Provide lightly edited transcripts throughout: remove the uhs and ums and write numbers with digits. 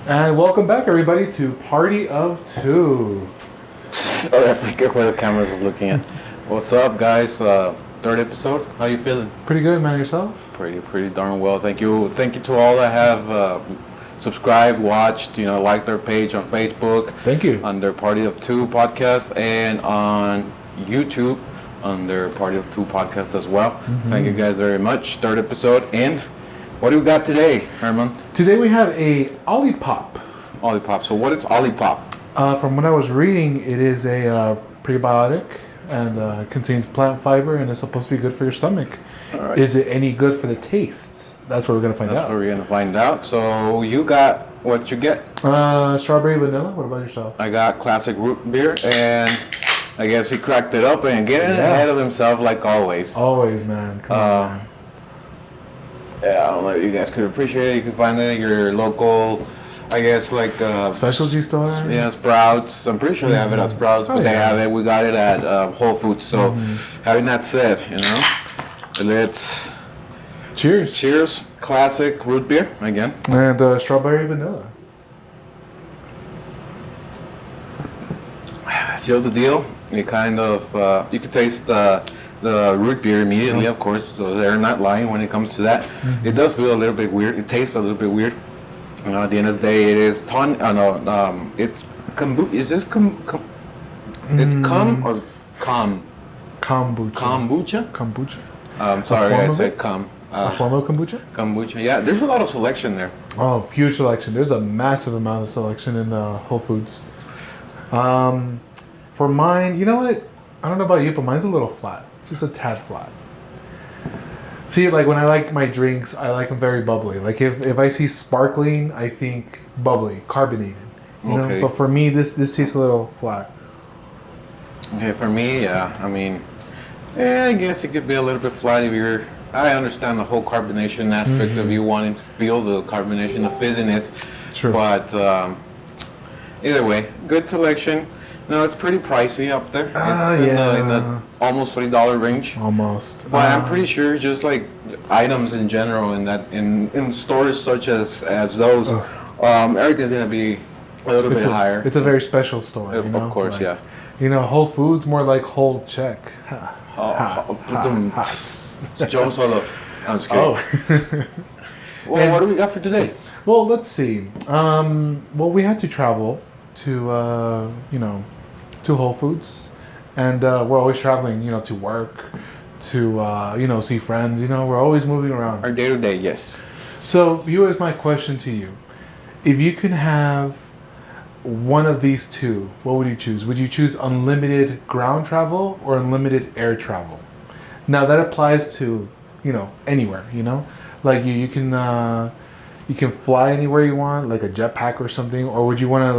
And welcome back, everybody, to Party of Two. Sorry, I forget where the camera's is looking at. What's up, guys? Third episode. How you feeling? Pretty good, man. Yourself? Pretty darn well. Thank you. Thank you to all that have subscribed, watched, liked their page on Facebook. Thank you. On their Party of Two podcast and on YouTube on their Party of Two podcast as well. Mm-hmm. Thank you guys very much. Third episode. And what do we got today, Herman? Today we have a Olipop. Olipop. So what is Olipop? From what I was reading, it is a prebiotic and contains plant fiber and is supposed to be good for your stomach. All right. Is it any good for the tastes? That's what we're going to find That's out. what we're going to find out. So you got what you get. Strawberry vanilla. What about yourself? I got classic root beer, and I guess he cracked it up and getting ahead of himself like always. Always, man. Come on, man. Yeah, I don't know if you guys could appreciate it. You can find it at your local, I guess, like Specialty store? yeah, Sprouts. I'm pretty sure they have it at Sprouts, but they have it. We got it at Whole Foods. So, having that said, let's cheers. Classic root beer again. And strawberry vanilla. Seal the deal. You kind of you can taste the root beer immediately, of course. So they're not lying when it comes to that. It does feel a little bit weird. It tastes a little bit weird. At the end of the day, it is it's kombucha. Is this it's cum or com? Kombucha. Kombucha. Kombucha. Sorry, form I of said it? com. A form of kombucha? Kombucha. Yeah, there's a lot of selection there. Oh, huge selection. There's a massive amount of selection in Whole Foods. For mine, you know what? I don't know about you, but mine's a little flat. Just a tad flat. See, like when I like my drinks, I like them very bubbly. Like if I see sparkling, I think bubbly, carbonated. You know? But for me, this tastes a little flat. Okay, for me, yeah. I mean, I guess it could be a little bit flat if you're. I understand the whole carbonation aspect of you wanting to feel the carbonation, the fizziness. True. But either way, good selection. No, it's pretty pricey up there. It's in the almost $3 range. Almost. But I'm pretty sure just like items in general in stores such as those, everything's gonna be a little bit higher. It's a very special store. Of course, like, yeah. Whole Foods more like whole check. Joe Solo. I'm just kidding. Oh. Well, what do we got for today? Well, let's see. Well, we had to travel to to Whole Foods, and we're always traveling, to work, to see friends. We're always moving around. Our day to day, yes. So, here's my question to you: if you could have one of these two, what would you choose? Would you choose unlimited ground travel or unlimited air travel? Now that applies to anywhere. Like you can fly anywhere you want, like a jetpack or something, or would you want to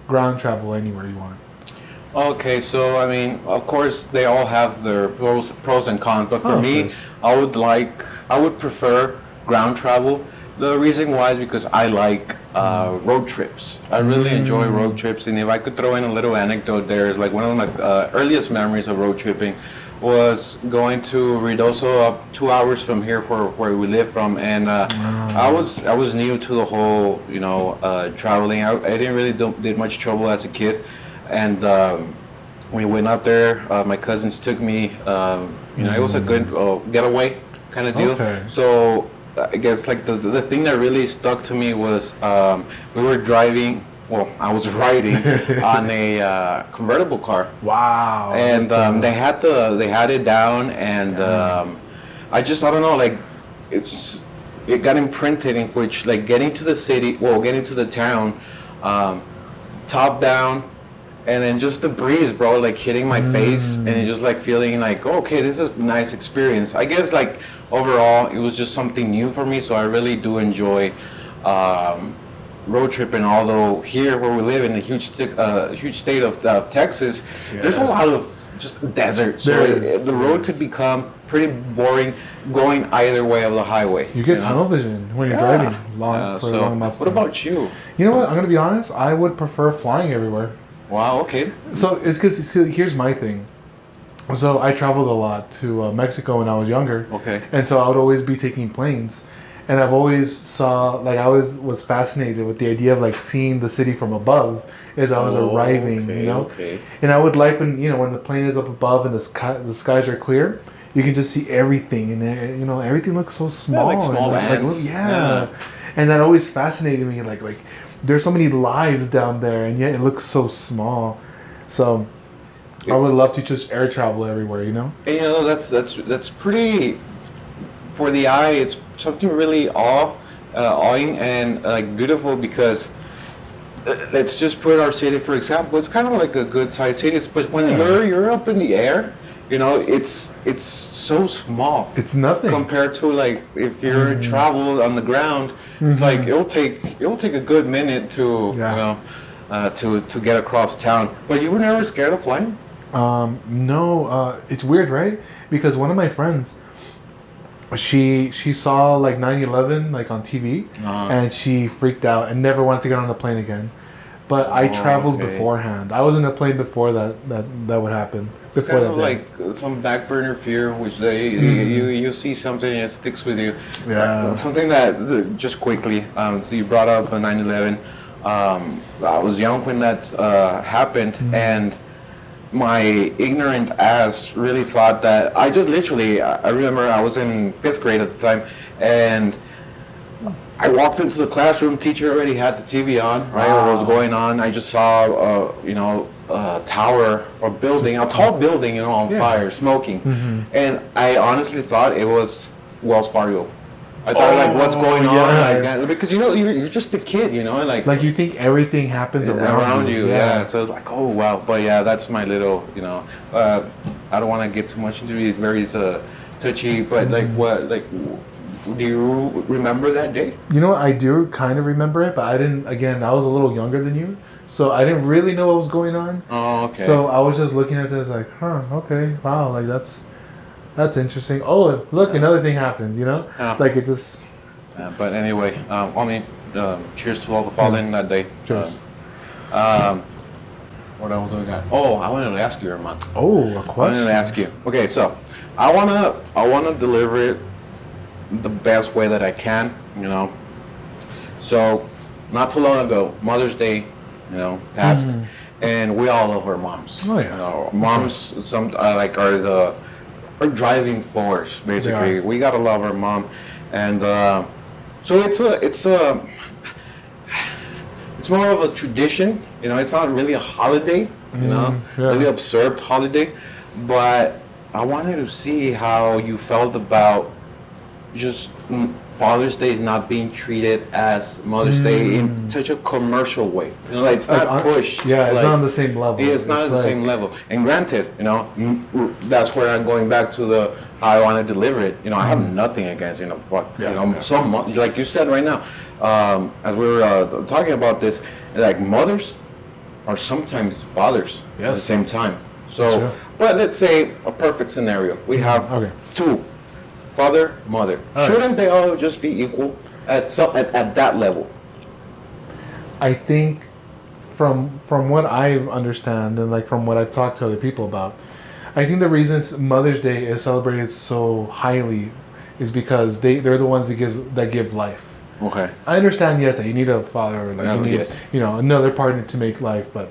ground travel anywhere you want? Okay, so I mean, of course, they all have their pros and cons, but for me, I would prefer ground travel. The reason why is because I like road trips. I really enjoy road trips, and if I could throw in a little anecdote there, is like one of my earliest memories of road tripping was going to Ruidoso, up 2 hours from here, for where we live from, and I was new to the whole traveling. I didn't really did much trouble as a kid, and we went up there. My cousins took me. It was a good getaway kind of deal. Okay. So I guess like the thing that really stuck to me was we were driving. Well, I was riding on a convertible car. Wow. And they had it down, and I don't know, like it got imprinted in which, like, getting to the town, top down, and then just the breeze, bro, like hitting my face, and just like feeling like, oh, okay, this is a nice experience. I guess like overall it was just something new for me, so I really do enjoy road tripping. Although here where we live in the huge state of Texas, there's a lot of just desert, so the road could become pretty boring going either way of the highway. You get tunnel vision when you're driving long amounts of what time. about you? You know what? I'm gonna be honest. I would prefer flying everywhere. Wow. Okay. So it's because here's my thing. So I traveled a lot to Mexico when I was younger. Okay. And so I would always be taking planes. and I've always I always was fascinated with the idea of like seeing the city from above as I was arriving, okay, you know. Okay. And I would like when when the plane is up above and the skies are clear, you can just see everything, and everything looks so small. like small and, ants. yeah, and that always fascinated me. Like there's so many lives down there, and yet it looks so small. So I would love to just air travel everywhere, you know. And that's pretty for the eye. It's something really awing and like beautiful because let's just put our city for example. It's kind of like a good sized city, but when you're up in the air, it's so small. It's nothing compared to like if you're travel on the ground. It's like it'll take a good minute to to get across town. But you were never scared of flying? No, it's weird, right? Because one of my friends, she saw like 9/11 like on TV, and she freaked out and never wanted to get on the plane again. But I traveled beforehand. I was in a plane before that would happen. It's before kind of that like some back burner fear, which you see something and it sticks with you. Yeah. Something that just quickly. So you brought up 9/11. I was young when that happened, and my ignorant ass really thought that I just literally. I remember I was in 5th grade at the time, and I walked into the classroom. Teacher already had the TV on, right? What was going on? I just saw, a tower or building, a tall building, on fire, smoking, and I honestly thought it was Wells Fargo. I thought like, what's going on? Like, because you're just a kid, and like you think everything happens around you. Yeah. So it's like, oh wow, but yeah, that's my little, I don't want to get too much into it. It's very touchy, but like what, like. Do you remember that day? I do kind of remember it, but I didn't. Again, I was a little younger than you, so I didn't really know what was going on. Oh, okay. So I was just looking at this like, okay, wow, like that's interesting. Oh, look, another thing happened. Like it just. But anyway, cheers to all the fallen that day. Cheers. What else do we got? Oh, I wanted to ask you, Armand. Oh, a question. I wanted to ask you. Okay, so I wanna deliver it the best way that I can, So, not too long ago, Mother's Day, passed, and we all love our moms. Oh yeah. Moms, are driving force basically. We gotta love our mom, and so it's more of a tradition. It's not really a holiday. Really observed holiday, but I wanted to see how you felt about just Father's Day is not being treated as Mother's Day in such a commercial way. It's not pushed. Yeah, it's not on the same level. Yeah, it's not at the same level. And granted, that's where I'm going back to how I want to deliver it. I have nothing against, some like you said right now, as we were talking about this, like mothers are sometimes fathers at the same time. So, but let's say a perfect scenario. We have two. Father, mother. Shouldn't they all just be equal at that level? I think from what I understand and like from what I've talked to other people about, I think the reason Mother's Day is celebrated so highly is because they're the ones that give life. Okay. I understand, yes, that you need a father, like you need another partner to make life, but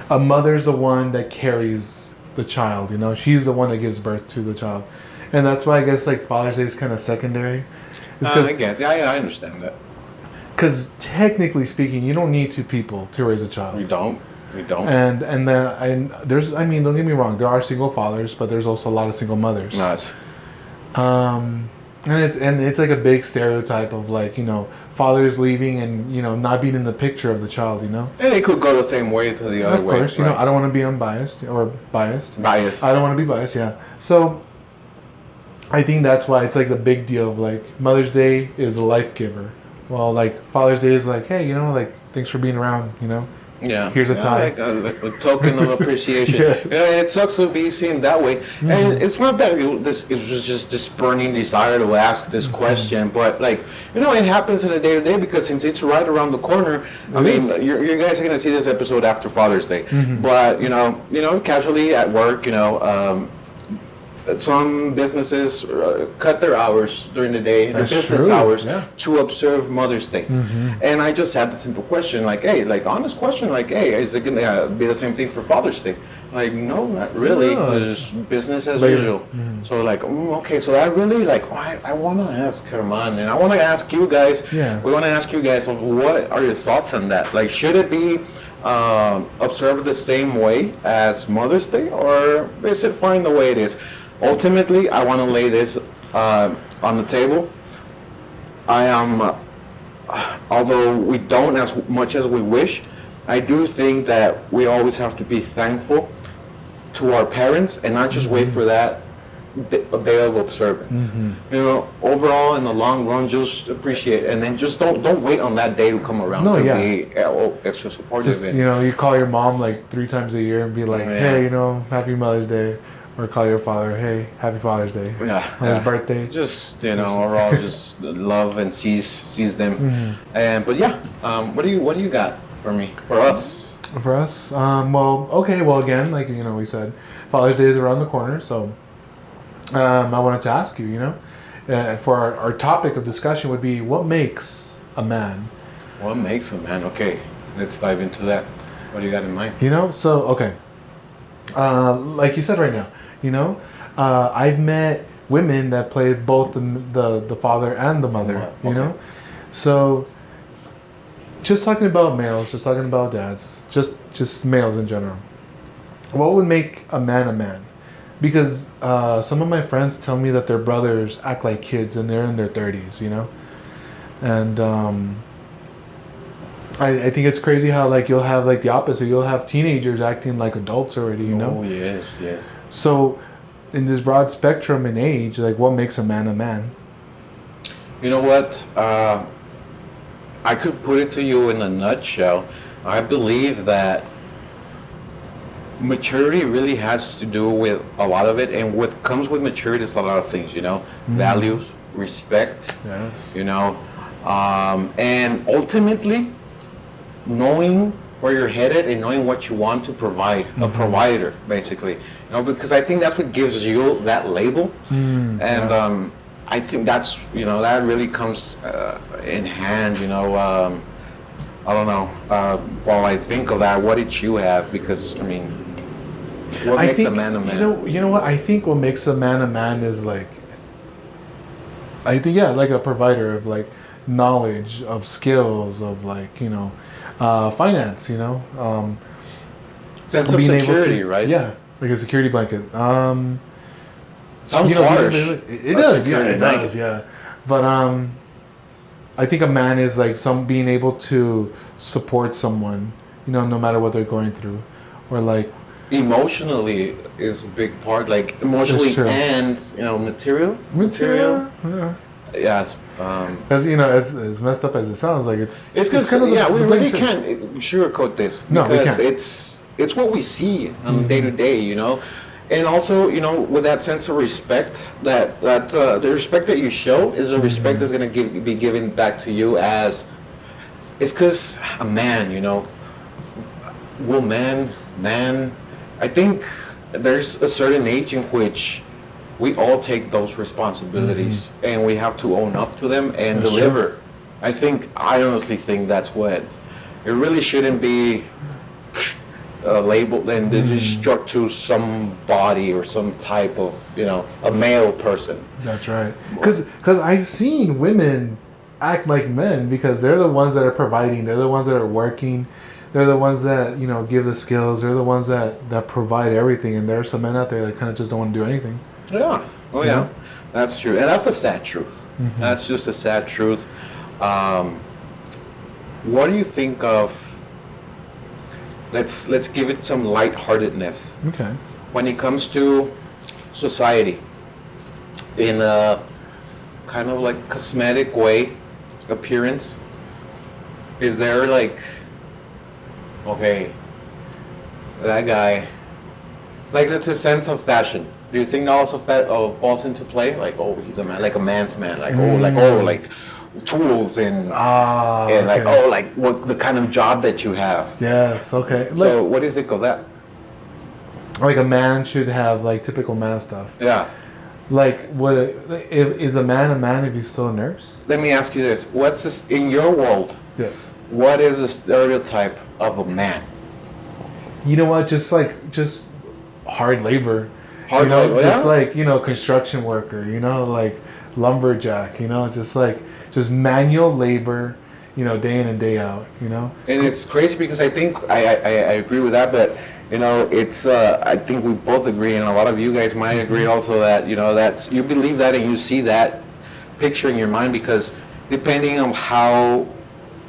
a mother's the one that carries the child. She's the one that gives birth to the child. And that's why I guess like Father's Day is kind of secondary. I get. Yeah, I understand that. Because technically speaking, you don't need two people to raise a child. We don't. And there's, don't get me wrong, there are single fathers, but there's also a lot of single mothers. Nice. And it's like a big stereotype of like fathers leaving and not being in the picture of the child. And it could go the same way to the other way. Of course, I don't want to be unbiased or biased. Biased. I don't want to be biased. Yeah. So. I think that's why it's like the big deal of like Mother's Day is a life giver. Well, like Father's Day is like, hey, like thanks for being around, Yeah. Here's a tie. Like a token of appreciation. It sucks to be seen that way. And it's not that it was just this burning desire to ask this question, but like, it happens in a day-to-day because since it's right around the corner, you guys are going to see this episode after Father's Day. But, casually at work, some businesses cut their hours during the day, their That's business true, hours, yeah. to observe Mother's Day. And I just had the simple question, like, hey, like honest question, like, hey, is it gonna be the same thing for Father's Day? Like, no, not really. No, It's business as later. usual. So like, okay, so I really like, I want to ask Herman, and I want to ask you guys. Yeah. We want to ask you guys, what are your thoughts on that? Like, should it be observed the same way as Mother's Day, or is it fine the way it is? Ultimately, I want to lay this on the table. I am, although we don't as much as we wish, I do think that we always have to be thankful to our parents and not just wait for that day of observance. You know, overall, in the long run, just appreciate, and then just don't wait on that day to come around No, to yeah. be extra supportive. Just, you know, you call your mom like 3 times a year and be like, Yeah. hey, you know, happy Mother's Day. Or call your father, hey, happy Father's Day. Yeah, On his birthday. Just, you know, overall, just love and sees them. And but yeah, what do you got for me, for us? For us, well, again, like, you know, we said, Father's Day is around the corner, so I wanted to ask you, you know, for our topic of discussion would be, what makes a man? What makes a man? Okay, let's dive into that. What do you got in mind? You know, so, okay. Like you said right now, you know, I've met women that play both the father and the mother, you Okay. know? So, just talking about males, just talking about dads, just males in general. What would make a man? Because some of my friends tell me that their brothers act like kids and they're in their 30s, you know? And I think it's crazy how, like, you'll have like the opposite. You'll have teenagers acting like adults already, you know? Oh yes, yes. So, in this broad spectrum in age, like, what makes a man a man? You know what? I could put it to you in a nutshell. I believe that maturity really has to do with a lot of it, and what comes with maturity is a lot of things. You know, values, respect. Yes. You know, and ultimately knowing where you're headed and knowing what you want to provide, a provider, basically. You know, because I think that's what gives you that label, and I think that's, you know, that really comes in hand. You know, I don't know. While I think of that, what did you have? Because I mean, what makes a man a man? You know what? I think what makes a man is like, I think, yeah, like a provider of like knowledge, of skills, of like, you know, finance, you know, Sense of being able security, to- right? Yeah, like a security blanket. Sounds You know, harsh. it A does, yeah, security it blanket. does, yeah. But I think a man is like being able to support someone, you know, no matter what they're going through, or like, Emotionally is a big part, like emotionally true. and, you know, material. yeah. Yes. As you know, as messed up as it sounds, like it's It's kind of because we the really thing. can't sugarcoat this, No, we because can't. it's what we see on day to day, you know, and also, you know, with that sense of respect, that the respect that you show is a respect that's going to be given back to you, as it's because a man, you know, will man. I think there's a certain age in which we all take those responsibilities and we have to own up to them and That's deliver. I honestly think that's what it really shouldn't be labeled and just struck to somebody or some type of, you know, a male person. That's right. Because I've seen women act like men because they're the ones that are providing. They're the ones that are working. They're the ones that, you know, give the skills. They're the ones that provide everything. And there are some men out there that kind of just don't want to do anything. Yeah. Oh You yeah. know? That's true, and that's a sad truth. That's just a sad truth. What do you think of? Let's give it some lightheartedness Okay. when it comes to society, in a kind of like cosmetic way, appearance. Is there like, okay, that guy, like, it's a sense of fashion. Do you think that also falls into play? Like, oh, he's a man, like a man's man. Like, like tools and like, okay. oh, like what the kind of job that you have. Yes. Okay. Like, So, what do you think of that? Like a man should have like typical man stuff. Yeah. Like what? Is a man if he's still a nurse? Let me ask you this: what's this, in your world? Yes. What is a stereotype of a man? You know what? Just hard labor. Hard you know, labor, just yeah? like construction worker. Like lumberjack. Just manual labor. Day in and day out. And it's crazy because I think I agree with that, but it's I think we both agree, and a lot of you guys might agree also that that's you believe that and you see that picture in your mind because depending on how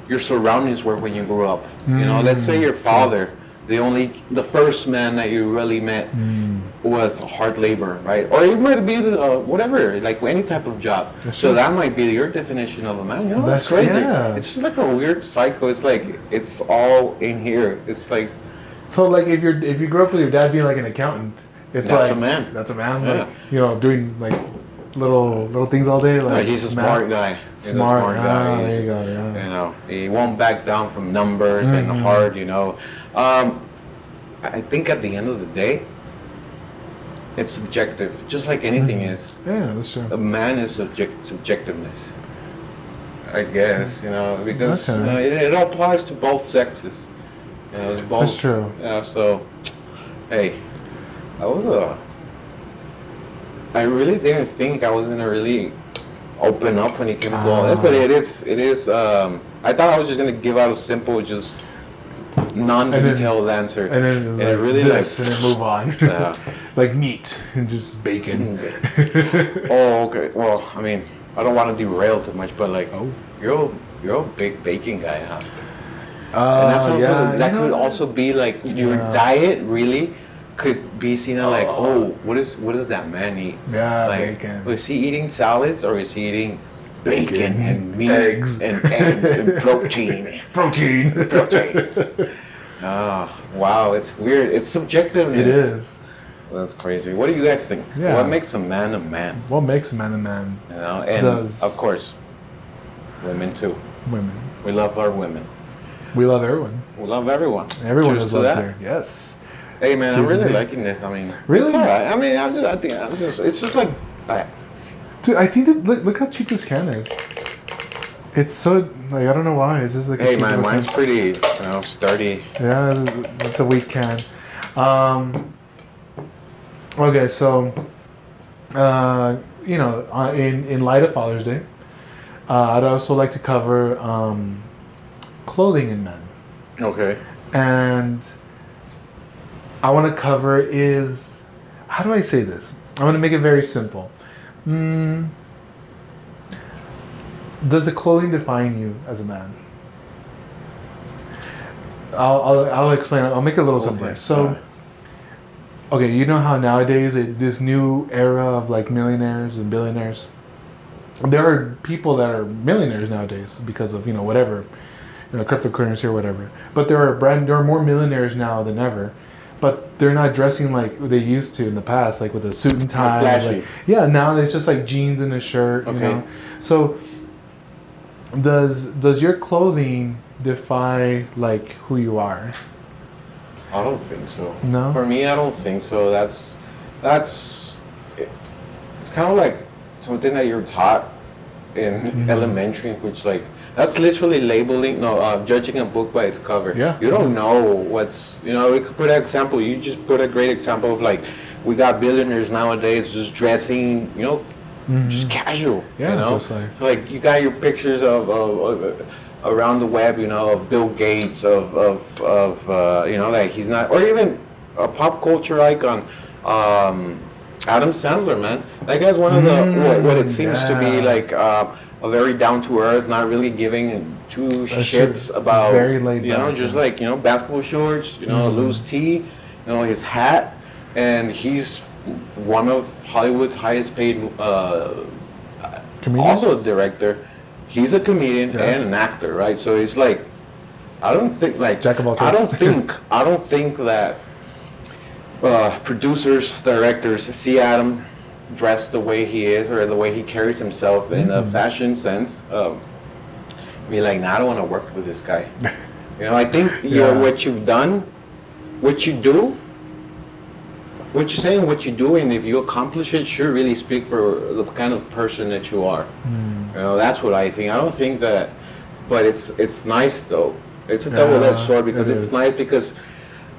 your surroundings were when you grew up, let's say your father, the first man that you really met was hard labor, right? Or it might be whatever, like any type of job. So that might be your definition of a man. That's crazy. Yeah. It's just like a weird cycle. It's like it's all in here. It's like so like if you grew up with your dad being like an accountant, that's a man. That's a man. Yeah. Like doing like little things all day. Like he's a smart guy. Smart guy. There you go. Yeah. He won't back down from numbers and hard. I think at the end of the day, it's subjective, just like anything is. Yeah, that's true. A man is subjectiveness, I guess. Because it applies to both sexes. It's both. That's true. Yeah. So, hey, I really didn't think I was gonna really open up when it came to all this, but it is. I thought I was just gonna give out a simple, just non-detailed answer, and then it really this, and then move on. Yeah. It's like meat and just bacon. Oh, okay. Well, I mean, I don't want to derail too much, but like, Oh. you're a big bacon guy, huh? And that's also that could also be like your diet really could be seen as like, what does that man eat? Yeah, like, bacon. is he eating salads or is he eating bacon and meat eggs and protein? Protein. Wow, it's weird. It's subjective. It is. That's crazy. What do you guys think? Yeah. What makes a man a man? What makes a man a man? And of course, women too. Women. We love our women. We love everyone. We love everyone. Everyone Cheers is to loved that. here. Yes. Hey man, Cheers I'm really indeed. liking this. I mean, Really? It's all right. I mean, it's just like. Dude, I think that look how cheap this can is. It's so like I don't know why. It's just like. Hey man, mine's pretty sturdy. Yeah, it's a weak can. Okay, so in light of Father's Day, I'd also like to cover clothing in men, Okay. and I want to cover is how do I say this? I'm going to make it very simple. Does the clothing define you as a man? I'll explain. I'll make it a little simpler. So, okay, you know how nowadays this new era of like millionaires and billionaires. There are people that are millionaires nowadays because of whatever, cryptocurrency or whatever. But there are more millionaires now than ever. But they're not dressing like they used to in the past, like with a suit and tie. Flashy. Now it's just like jeans and a shirt. Okay. So does your clothing define like who you are? I don't think so. No? For me, I don't think so. It's kind of like something that you're taught in elementary, which like that's literally judging a book by its cover. Yeah. You don't know what's we could put an example. You just put a great example of like we got billionaires nowadays just dressing, just casual. Yeah, just So, like you got your pictures of around the web, of Bill Gates, of that he's not, or even a pop culture icon, Adam Sandler, man. That guy's one of the what it seems to be like a very down to earth, not really giving two shits about very laid back, just like basketball shorts, loose tee, his hat, and he's one of Hollywood's highest paid, Comedians? also a director. He's a comedian and an actor, right? So it's like, I don't think like Jack of all I trades. don't think that producers, directors see Adam dressed the way he is or the way he carries himself in a fashion sense. Be like, nah, I don't want to work with this guy. I think what you've done, what you do, what you're saying, what you're doing, if you accomplish it, should really speak for the kind of person that you are. You know, that's what I think. I don't think that, but it's nice though. It's a double-edged sword because it it's is. nice because,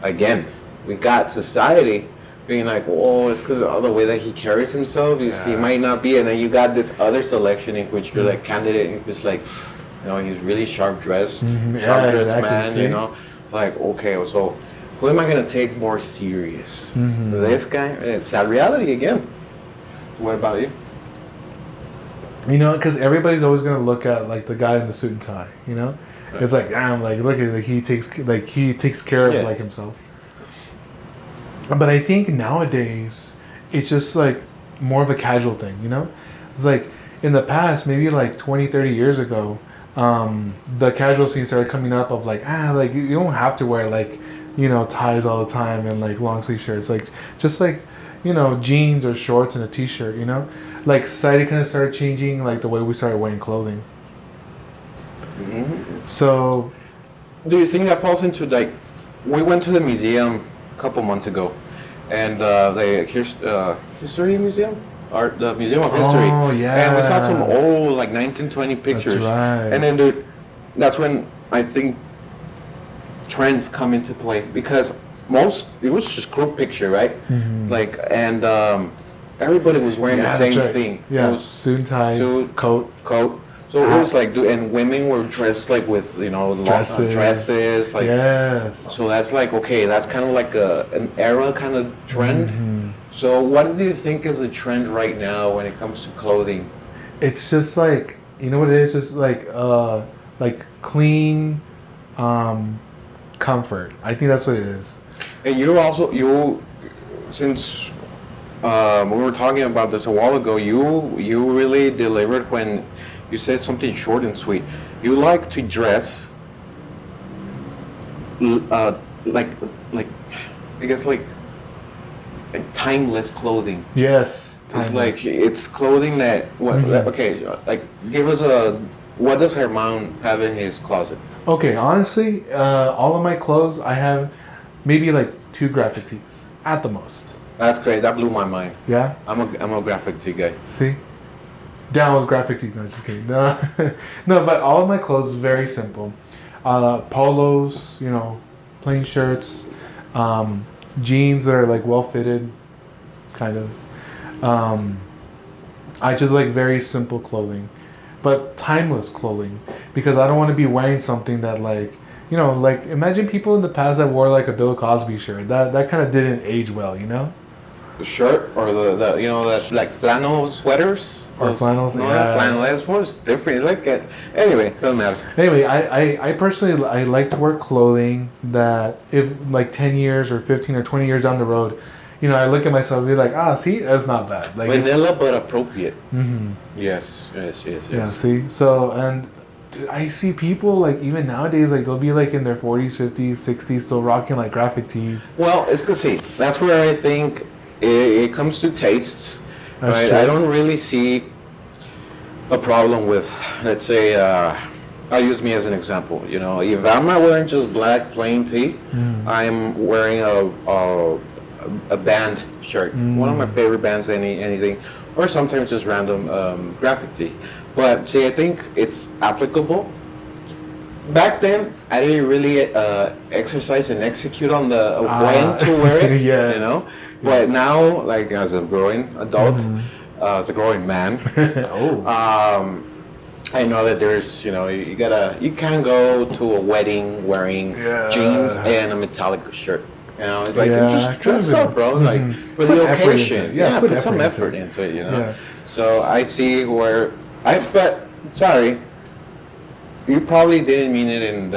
again, we got society being like, oh, it's because of the way that he carries himself. He might not be, and then you got this other selection in which you're like candidate, and it's like, you know, he's really sharp dressed, sharp dressed man. See? You know, like okay, so who am I gonna take more serious? This guy? It's sad reality again. What about you? You know, because everybody's always gonna look at like the guy in the suit and tie. You know, it's like damn, like look at he takes care of like himself. But I think nowadays it's just like more of a casual thing. You know, it's like in the past, maybe like 20, 30 years ago, the casual scene started coming up of like like you don't have to wear like ties all the time and like long sleeve shirts, like just like jeans or shorts and a t-shirt. Like society kind of started changing like the way we started wearing clothing. So do you think that falls into like we went to the museum a couple months ago and here's history museum, the Museum of History. Oh yeah. And we saw some old like 1920 pictures. That's right. And then dude, that's when I think trends come into play because it was just group picture, right? Like and everybody was wearing the same thing. Yeah, it was suit and tie, suit, coat. So it was like, and women were dressed like with long dresses, like yes. So that's like okay, that's kind of like an era kind of trend. So what do you think is a trend right now when it comes to clothing? It's just like what it is, just like clean, comfort. I think that's what it is. And since we were talking about this a while ago, you really delivered when you said something short and sweet. You like to dress like I guess like timeless clothing. Yes. Timeless. It's like it's clothing that okay, like give us what does Herman have in his closet? Okay, honestly, all of my clothes I have maybe like 2 graphic tees at the most. That's great. That blew my mind. Yeah? I'm a graphic tee guy. See? Down with graphic tees. No, just kidding. No, no, but all of my clothes is very simple. Polos, plain shirts, jeans that are like well fitted, kind of. I just like very simple clothing, but timeless clothing, because I don't want to be wearing something that like imagine people in the past that wore like a Bill Cosby shirt. That kind of didn't age well, The shirt or the that like flannel sweaters or flannels. No, not flannel. That's one's different. Like it. Anyway, doesn't matter. Anyway, I personally I like to wear clothing that if like 10 years or 15 or 20 years down the road, I look at myself and be like, see, that's not bad. Like vanilla but appropriate. Yes. Yeah. See, so and. Dude, I see people like even nowadays like they'll be like in their 40s, 50s, 60s still rocking like graphic tees. Well, it's good. See, that's where I think it comes to tastes. That's right? true. I don't really see a problem with, let's say, I'll use me as an example. If I'm not wearing just black plain tee, I'm wearing a band shirt, one of my favorite bands, anything, or sometimes just random graphic tee. But see, I think it's applicable. Back then, I didn't really exercise and execute on the when to wear it. Yes. But now, like as a growing adult, as a growing man, I know that there's you can go to a wedding wearing jeans and a metallic shirt. It's like just dress up, bro. Like for the occasion. Put some effort into it. Yeah. So I see where. But sorry, you probably didn't mean it in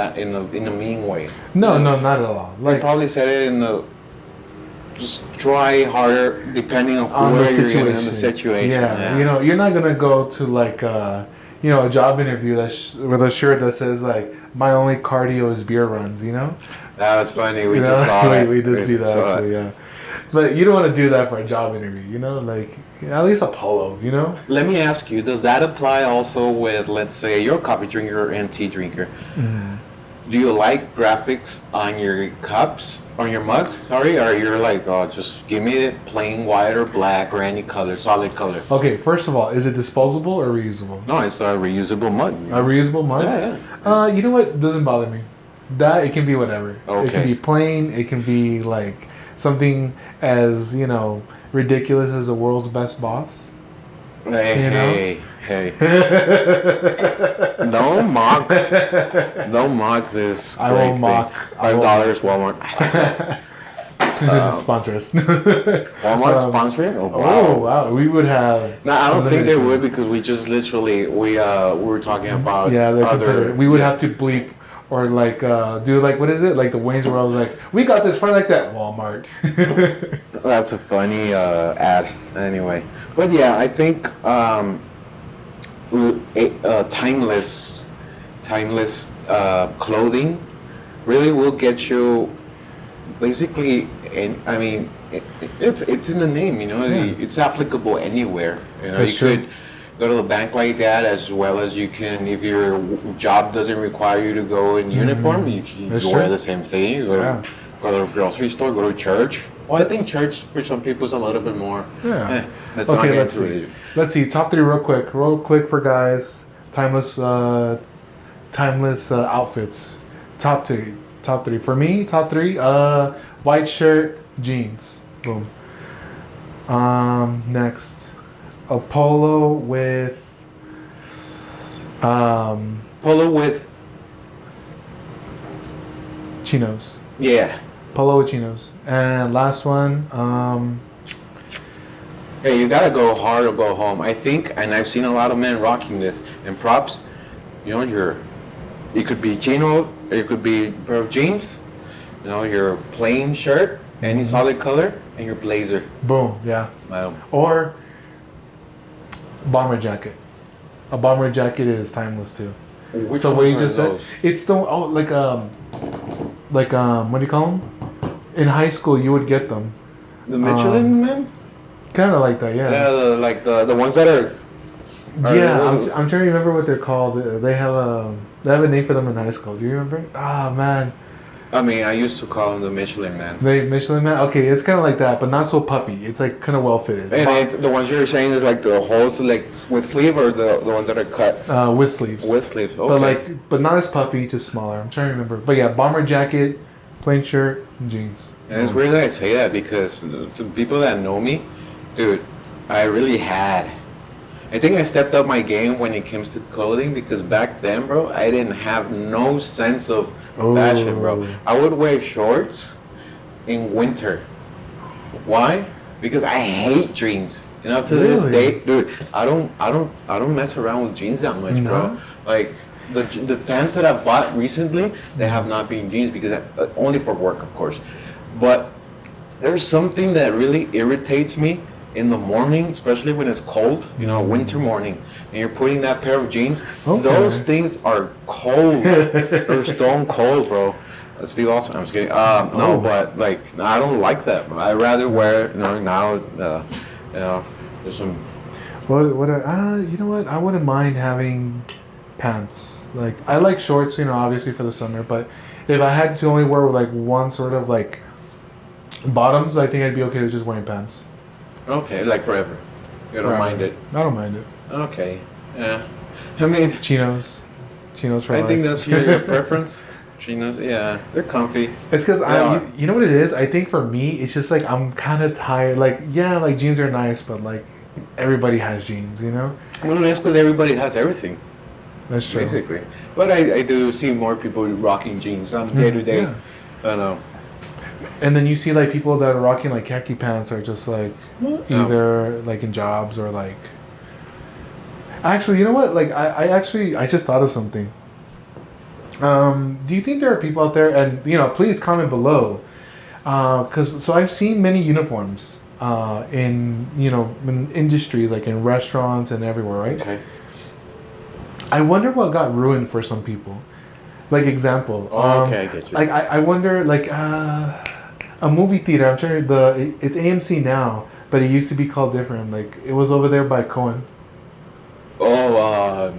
a mean way. No, not at all. Like you probably said it in the just try harder depending on where you're in the situation. Yeah. You're not gonna go to like a job interview with a shirt that says like my only cardio is beer runs. That was funny. We just saw it. We did see that actually. Yeah. But you don't want to do that for a job interview, like at least a polo, Let me ask you, does that apply also with, let's say, you're a coffee drinker and tea drinker? do you like graphics on your cups, on your mugs? Sorry, or you're like, oh, just give me it plain white or black or any color, solid color. Okay, first of all, is it disposable or reusable? No, it's a reusable mug. A reusable mug? Yeah, yeah. You know what? Doesn't bother me. That it can be whatever. It can Okay. be plain. It can be like something as ridiculous as the world's best boss. Hey, You know? hey. Don't mock. Don't mock this. I great won't mock. thing. I won't $5 Walmart. Sponsor us. Walmart sponsoring? Oh wow. Oh wow, we would have. No, I don't think they unlimited would things. because we just literally we were talking about Yeah, they're other. competitive. We would have to bleep or like do like what is it like the Wayne's World was like we got this probably like that Walmart. That's a funny ad, anyway. But yeah, I think timeless clothing really will get you basically. And I mean, it's in the name, you know. Yeah. It's applicable anywhere. You know, That's you true. could go to the bank like that, as well as you can if your job doesn't require you to go in uniform. You can That's wear true. the same thing. You go, Yeah. go to the grocery store, go to church. Well, I think church for some people is a little bit more. Yeah. Let's not Okay, get let's into see. it. Let's see. Top three, real quick for guys. Timeless outfits. Top three for me. Top three. White shirt, jeans. Boom. Next, a polo with Polo with chinos. yeah. Polo with chinos. And last one, Hey, you gotta go hard or go home. I think, and I've seen a lot of men rocking this. And props, you know, it could be chino, it could be a pair of jeans, you know, your plain shirt, any solid color, and your blazer. boom, yeah. Um, Or bomber jacket. A bomber jacket is timeless too. which So what ones you are just said, those? it's the what do you call them? In high school, you would get them. The Michelin men? Kind of like that, Yeah, yeah. the ones that are. Yeah, are- I'm trying to remember what they're called. They have a name for them in high school. Do you remember? Ah man, I mean, I used to call them the Michelin man. they Michelin Man. Okay, it's kind of like that, but not so puffy. It's like kind of well fitted. And the ones you're saying is like the holes, like with sleeve, or the ones that are cut With sleeves. with sleeves. Okay. But not as puffy, just smaller. I'm trying to remember. But yeah, bomber jacket, plain shirt, and jeans. And it's weird that I say that because the people that know me, dude, I really had. I think I stepped up my game when it comes to clothing because back then, bro, I didn't have no sense of fashion, bro. Oh. I would wear shorts in winter. Why? Because I hate jeans. You know, to this Really? day, dude, I don't mess around with jeans that much, bro. No? Like the pants that I've bought recently, they have not been jeans because only for work, of course. But there's something that really irritates me in the morning, especially when it's cold, you know, winter morning, and you're putting that pair of jeans. Okay. Those things are cold. They're stone cold, bro. Steve Austin, I'm just kidding. No, Oh. but like, I don't like that. Bro. I'd rather wear, you know, now, there's some. You know what? I wouldn't mind having pants. Like I like shorts, obviously for the summer. But if I had to only wear like one sort of like bottoms, I think I'd be okay with just wearing pants. Okay, like forever. You don't Forever. mind it. I don't mind it. Okay. Yeah. I mean, Chinos for I life. think that's your preference. Chinos, yeah, they're comfy. It's because They are. you know what it is. I think for me, it's just like I'm kind of tired. Like yeah, like jeans are nice, but like everybody has jeans, Well, that's because everybody has everything, That's true. basically. But I do see more people rocking jeans on day to day. Yeah. I know. And then you see like people that are rocking like khaki pants are just like No. either like in jobs or like. Actually, you know what? Like I just thought of something. Do you think there are people out there, and please comment below, because I've seen many uniforms in industries like in restaurants and everywhere, right? Okay. I wonder what got ruined for some people. Like example, Okay, I get you. like I wonder like a movie theater. I'm sure it's AMC now, but it used to be called different. Like it was over there by Cohen. Oh,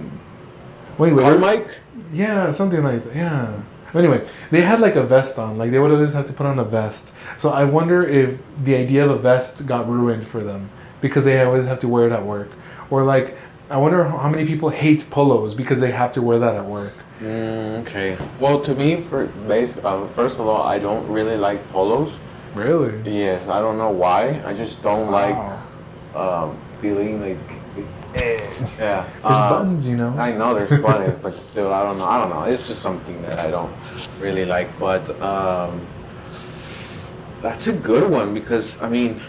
Wait, Carmike? yeah, something like that. Yeah, Anyway, they had like a vest on. Like they would always have to put on a vest. So I wonder if the idea of a vest got ruined for them because they always have to wear it at work. Or like, I wonder how many people hate polos because they have to wear that at work. Okay. Well, to me, first of all, I don't really like polos. Really? Yes, I don't know why. I just don't Wow. like feeling like. Yeah. There's buttons, you know. I know there's buttons, but still, I don't know. I don't know. It's just something that I don't really like. But that's a good one because I mean,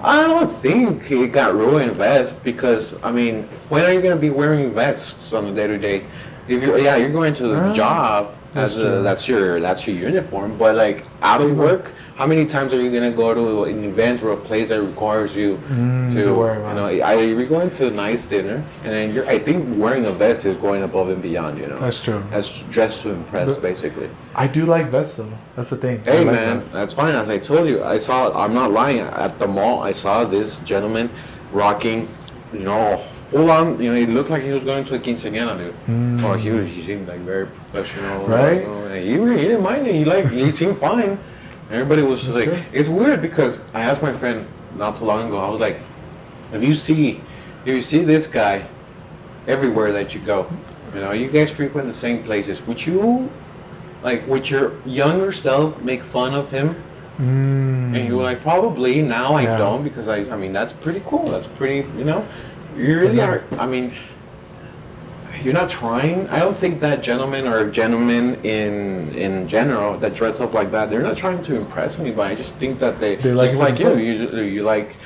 I don't think it got ruined vest because I mean, when are you gonna be wearing vests on a day to day? If you're going to the job that's your uniform, but like out of work, how many times are you gonna go to an event or a place that requires you to wear a you know, vest. either you're going to a nice dinner and then I think wearing a vest is going above and beyond, you know. That's true. That's dressed to impress, But- basically. I do like vests though. That's the thing. I Hey like man, vests. that's fine. As I told you, I'm not lying. At the mall, I saw this gentleman rocking, you know, full on. You know, he looked like he was going to a quinceañera, dude. Or he seemed like very professional, Right? You know, and he didn't mind it. He seemed fine. Everybody was just like, Sure. it's weird because I asked my friend not too long ago. I was like, if you see this guy everywhere that you go, you know, you guys frequent the same places. Would you? Like, would your younger self make fun of him? And you were like, probably. Now I Yeah. don't because I mean, that's pretty cool. That's pretty, you know, you really are. I mean, you're not trying. I don't think that gentleman or gentlemen in general that dress up like that, they're not trying to impress anybody. I just think that they like just it like you. themselves. You like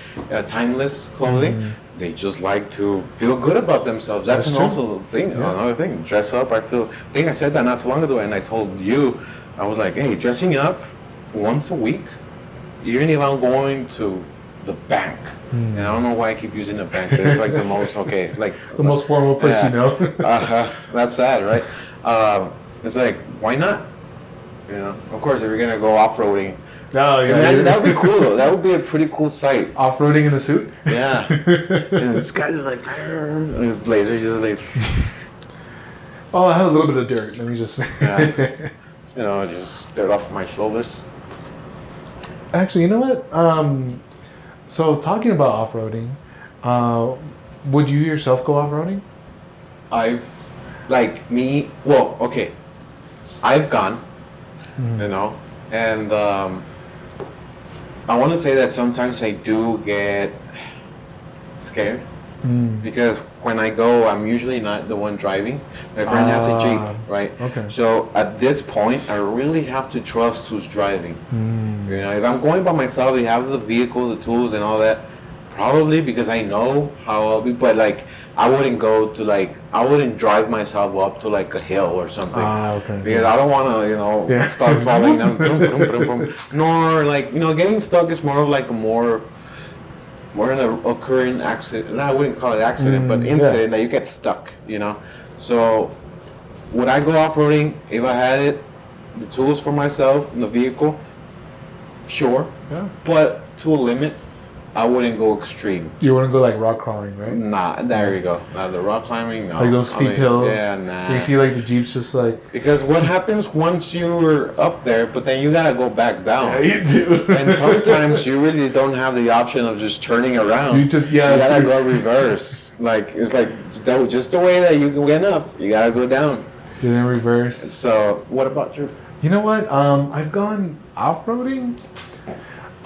timeless clothing. They just like to feel good about themselves. That's That's also the thing. Yeah. Another thing, dress up. I think I said that not so long ago, and I told you, I was like, hey, dressing up once a week, even if I'm going to the bank, and I don't know why I keep using the bank. But it's like the most like The most formal place yeah. you know. That's sad, right? It's like, why not? You know, of course, if you're gonna go off-roading, No, imagine, that would be cool though. That would be a pretty cool sight. Off-roading in a suit. Yeah. And this guy's just like, and his blazer just like, Oh, I have a little bit of dirt. Let me just. Yeah. you know, just dirt off my shoulders. Actually, you know what? So talking about off-roading, would you yourself go off-roading? Well, okay. I've gone, you know, and I want to say that sometimes I do get scared because when I go, I'm usually not the one driving. My friend has a Jeep, right? Okay. So at this point, I really have to trust who's driving. You know, if I'm going by myself, I have the vehicle, the tools, and all that. Probably because I know how I'll be, but like I wouldn't drive myself up to like a hill or something. Okay. Because I don't want to, you know, Yeah. start falling down. Nor like, you know, getting stuck is more of like a more in a occurring accident. No, I wouldn't call it accident, but incident that you get stuck, you know. So would I go off-roading if I had it, the tools for myself in the vehicle? Sure. Yeah. But to a limit. I wouldn't go extreme. You wouldn't go like rock crawling, right? Nah, there you go. The rock climbing, no. Like those steep hills. Yeah, nah. You see like the Jeeps just like. Because what happens once you're up there, but then you gotta go back down. Yeah, you do. And sometimes you really don't have the option of just turning around. You just You gotta go reverse. Like it's like just the way that you went up, you gotta go down. Get in reverse. So what about you? You know what? I've gone off-roading.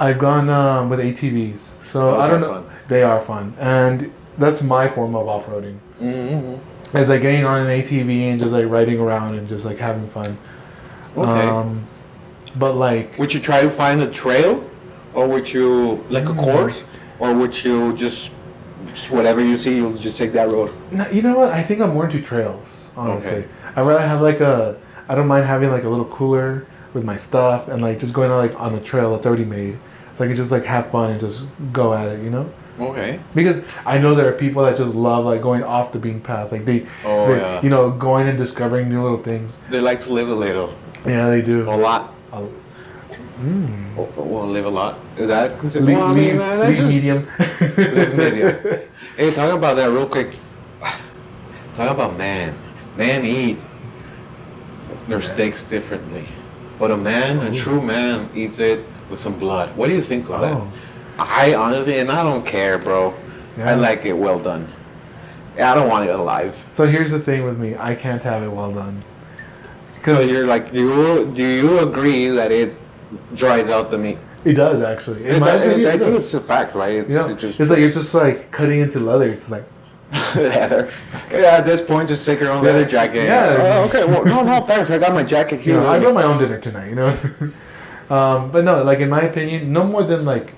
I've gone with ATVs. So Those I don't are know. fun. They are fun, and that's my form of off-roading. Mm-hmm. It's like getting on an ATV and just like riding around and just like having fun. Okay. But like, Would you try to find a trail, or would you like a course, or would you just whatever you see, you'll just take that road? no, you know what? I think I'm more into trails. Honestly, Okay. I'd rather have like a. I don't mind having like a little cooler with my stuff and like just going on like on a trail that's already made, so I can just like have fun and just go at it, you know. Okay. Because I know there are people that just love like going off the beaten path, like they Yeah. you know, going and discovering new little things. They like to live a little, Yeah, they do. a lot. Well, live a lot. Is that considered? Well, I mean, that's Leave just- medium. Live medium. Hey, talk about that real quick. Talk about man eat. their steaks differently. But a true man, eats it with some blood. What do you think of that? I honestly, and I don't care, bro. Yeah. I like it well done. I don't want it alive. So here's the thing with me. I can't have it well done. So you're like, do you agree that it dries out the meat? It does, actually. I think it's a fact, right? It's just like cutting into leather. It's like leather. Yeah, at this point, just take your own leather jacket. Yeah. Oh, okay. Well, no, thanks. I got my jacket here. I got my own dinner tonight. But no, like in my opinion, no more than like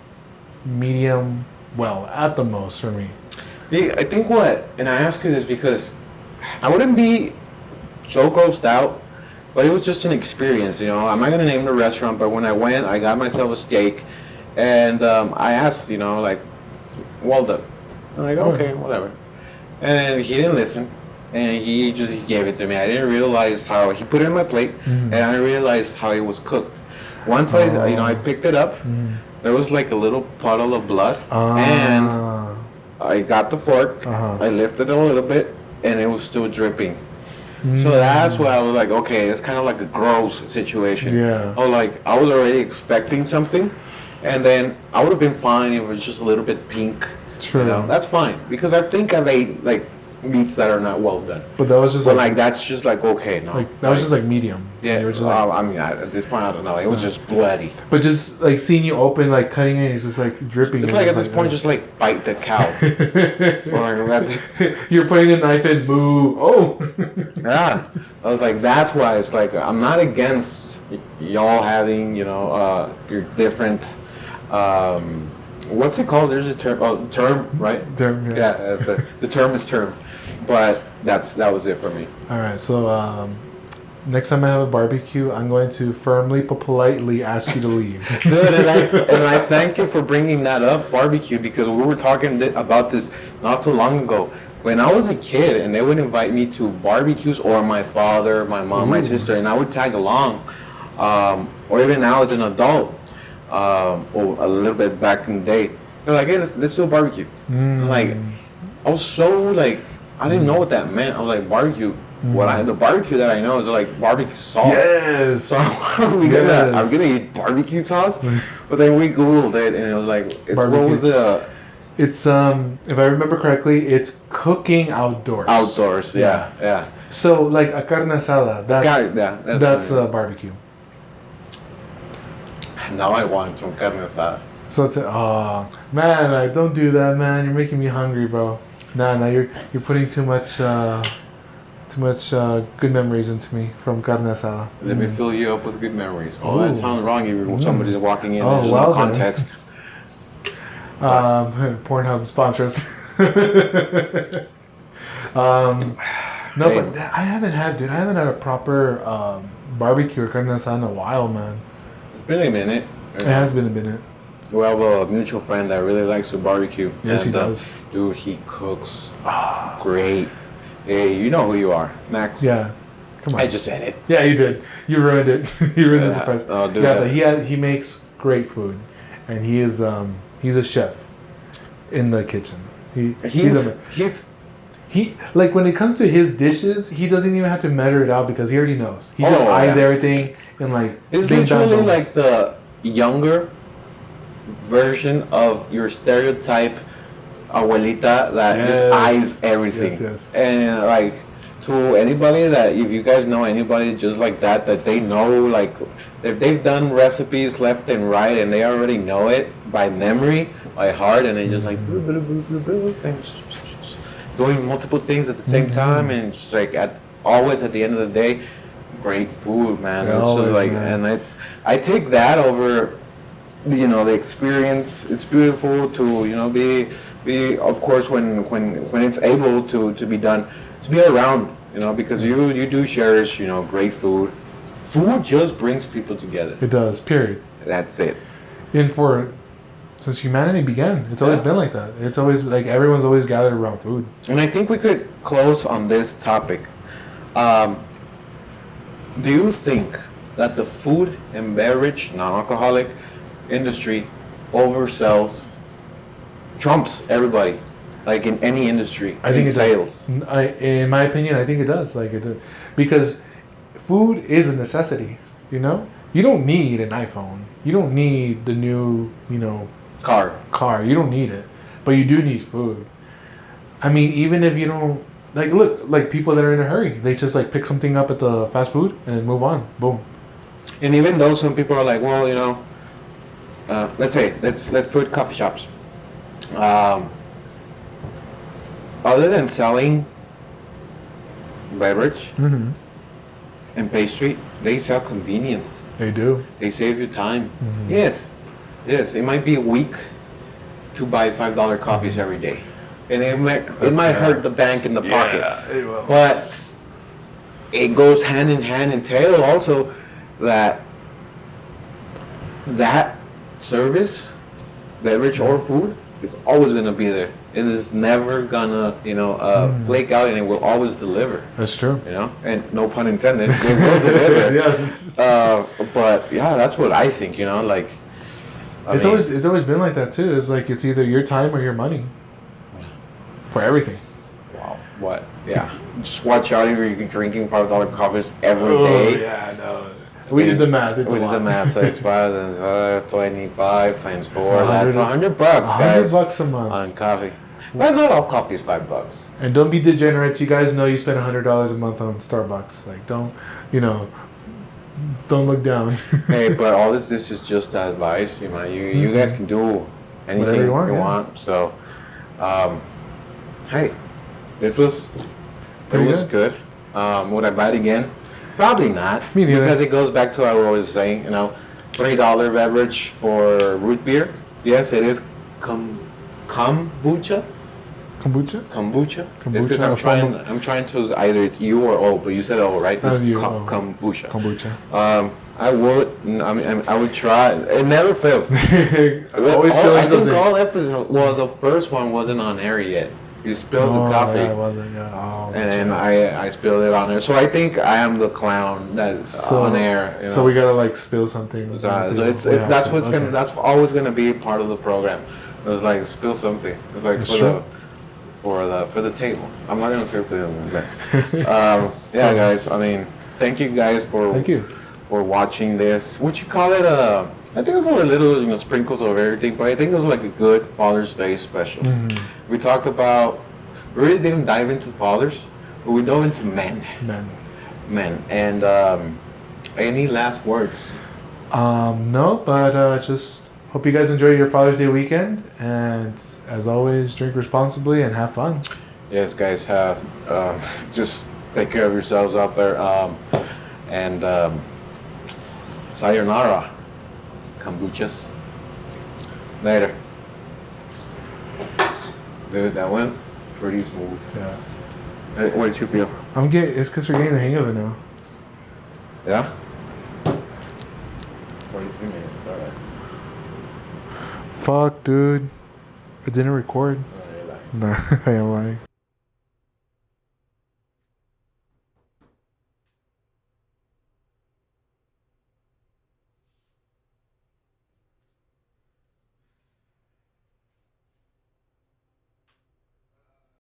medium well at the most for me. Yeah, I think and I ask you this because I wouldn't be so grossed out, but it was just an experience. I'm not gonna name the restaurant, but when I went, I got myself a steak, and I asked, like, well done. I'm like, okay, whatever. And he didn't listen, and he gave it to me. I didn't realize how he put it in my plate, and I realized how it was cooked. Once I picked it up, there was like a little puddle of blood, and I got the fork, I lifted it a little bit, and it was still dripping. So that's why I was like, okay, it's kind of like a gross situation. Yeah. I was already expecting something, and then I would have been fine if it was just a little bit pink. True. That's fine because I think I've ate like meats that are not well done. But that was just that's just like okay, no. That was just like medium. Yeah. You were just I mean, at this point, I don't know. It was just bloody. But just like seeing you open, like cutting it, it's just like dripping. It's like at this point, just like bite the cow. You're putting a knife in. Boo! Oh. Yeah. I was like, that's why it's like I'm not against y'all having your different. What's it called? There's a term. Oh, term, right? Term. Yeah. The term is term. But that was it for me. All right. So next time I have a barbecue, I'm going to firmly but politely ask you to leave. Dude, and I thank you for bringing that up, barbecue, because we were talking about this not too long ago. When I was a kid, and they would invite me to barbecues, or my father, my mom, my sister, and I would tag along, or even now as an adult. Or a little bit back in the day, they're like, "Hey, let's do a barbecue." I'm like, I was so like, I didn't know what that meant. I was like, barbecue. The barbecue that I know is like barbecue sauce. Yes. So I'm gonna eat barbecue sauce, but then we googled it and it was like, what was it? It's if I remember correctly, it's cooking outdoors. Outdoors, yeah. So like a carne asada, that's barbecue. Now I want some carne asada. So it's man, like, don't do that, man. You're making me hungry, bro. Nah, you're putting too much good memories into me from carne asada. Let me fill you up with good memories. Oh, that sounds wrong. Somebody's walking in. There's well, no context. Pornhub sponsors. No, but I haven't had a proper barbecue or carne asada in a while, man. Been a minute. It has been a minute. We have a mutual friend that really likes to barbecue. Yes, he does. Dude, he cooks great. Hey, you know who you are, Max. Yeah. Come on. I just said it. Yeah, you did. You ruined it. You ruined the surprise. Oh, dude. Yeah, but he makes great food, and he's a chef in the kitchen. He like when it comes to his dishes, he doesn't even have to measure it out because he already knows. He just eyes everything and like. It's literally like the younger version of your stereotype abuelita that just eyes everything. Yes. And like to anybody that if you guys know anybody just like that they know like if they've done recipes left and right and they already know it by memory, by heart, and they just like doing multiple things at the same time and just like always at the end of the day, great food, man. Yeah, it's just like man. And I take that over the experience. It's beautiful to be of course when it's able to be done, to be around, because you do cherish great food. Food just brings people together. It does, period. That's it. And since humanity began, it's always been like that. It's always like everyone's always gathered around food. And I think we could close on this topic. Do you think that the food and beverage, non-alcoholic industry trumps everybody, like in any industry? I think it sales. In my opinion, I think it does. Because food is a necessity. You know, you don't need an iPhone. You don't need the new, car. You don't need it, but you do need food. I mean, even if you don't like people that are in a hurry, they just like pick something up at the fast food and move on. Boom. And even though some people are like, well, let's say let's put coffee shops. Other than selling beverage Mm-hmm. and pastry, they sell convenience. They do. They save you time. Mhm. Yes. It might be a week to buy $5 coffees every day, and it might hurt the bank in the pocket. it will. But it goes hand in hand and tail also that service, beverage or food, is always gonna be there. It is never gonna flake out, and it will always deliver. That's true. And no pun intended, they will deliver. Yes. But yeah, that's what I think. Like It's always been like that too. It's like it's either your time or your money for everything. wow. What? Yeah. Just watch out if you're drinking $5 coffees every day. yeah, no. We did the math. It's We a did lot. the math, so it's 25 times 4. 100 That's $100, guys. $100 a month. On coffee. But not all coffee is $5. And don't be degenerates. You guys know you spend $100 a month on Starbucks. Like, don't look down. Hey, but all this is just advice. You guys can do anything Whatever you want, yeah. want. So, hey, it was Pretty good. Would I buy it again? Probably not. Me neither. Because it goes back to what I was always saying. $3 beverage for root beer. Yes, it is kombucha. Kombucha? Kombucha. It's Kombucha, because a form of- I'm trying to either it's U or O, but you said O, right? It's U, kombucha. Kombucha. I would try. It never fails. Always I feeling think something. all episodes. Well, the first one wasn't on air yet. You spilled the coffee, Yeah, it wasn't. Yeah. Oh, and then I spilled it on there. So I think I am the clown that's on air. So we gotta like spill something. So that's always gonna be part of the program. It's like spill something. It's like It's true. for the table. I'm not gonna say for the yeah, guys. I mean, thank you guys Thank you. for watching this. Would you call it I think it was a little sprinkles of everything, but I think it was like a good Father's Day special. Mhm. We talked about. We really didn't dive into fathers, but we dove into men. Men. And any last words? No, but just hope you guys enjoy your Father's Day weekend, and as always, drink responsibly and have fun. Yes, guys, have just take care of yourselves out there, and sayonara, kombuchas. Later, dude. That went pretty smooth. Yeah. What did you feel? It's because we're getting the hang of it now. Yeah. 43 minutes. All right. Fuck, dude. It didn't record. Oh, yeah, bye. Nah, I am lying.